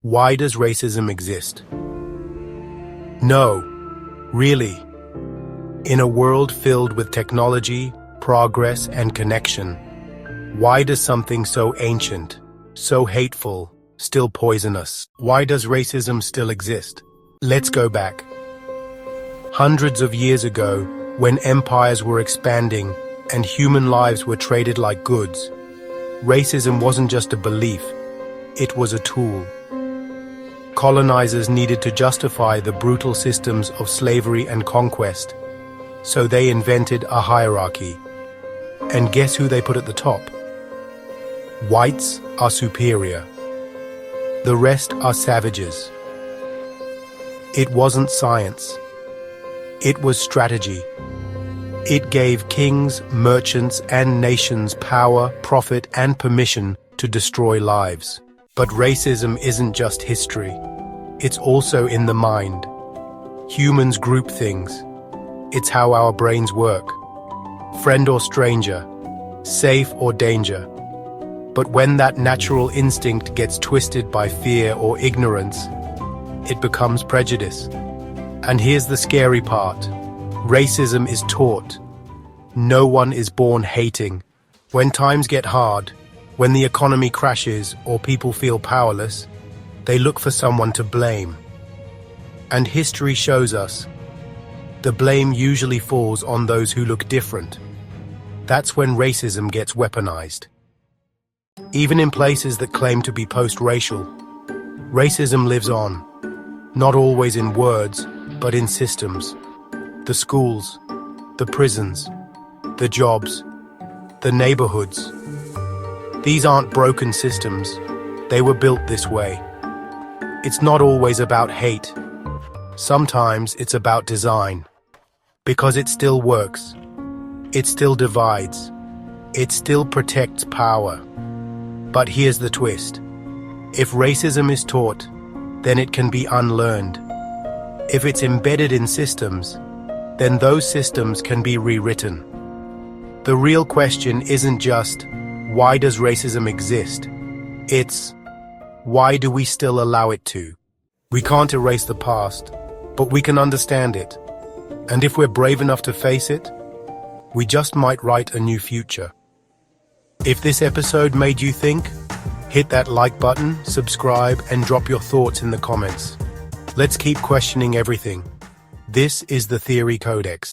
Why does racism exist? No, really. In a world filled with technology, progress, and connection, why does something so ancient, so hateful, still poison us? Why does racism still exist? Let's go back. Hundreds of years ago, when empires were expanding and human lives were traded like goods, racism wasn't just a belief, it was a tool. Colonizers needed to justify the brutal systems of slavery and conquest, so they invented a hierarchy. And guess who they put at the top? Whites are superior. The rest are savages. It wasn't science. It was strategy. It gave kings, merchants, and nations power, profit, and permission to destroy lives. But racism isn't just history. It's also in the mind. Humans group things. It's how our brains work. Friend or stranger, safe or danger. But when that natural instinct gets twisted by fear or ignorance, it becomes prejudice. And here's the scary part. Racism is taught. No one is born hating. When times get hard, when the economy crashes or people feel powerless, they look for someone to blame. And history shows us, the blame usually falls on those who look different. That's when racism gets weaponized. Even in places that claim to be post-racial, racism lives on. Not always in words, but in systems. The schools, the prisons, the jobs, the neighborhoods. These aren't broken systems. They were built this way. It's not always about hate. Sometimes it's about design. Because it still works. It still divides. It still protects power. But here's the twist. If racism is taught, then it can be unlearned. If it's embedded in systems, then those systems can be rewritten. The real question isn't just, why does racism exist? It's, why do we still allow it to? We can't erase the past, but we can understand it. And if we're brave enough to face it, we just might write a new future. If this episode made you think, hit that like button, subscribe, and drop your thoughts in the comments. Let's keep questioning everything. This is the Theory Codex.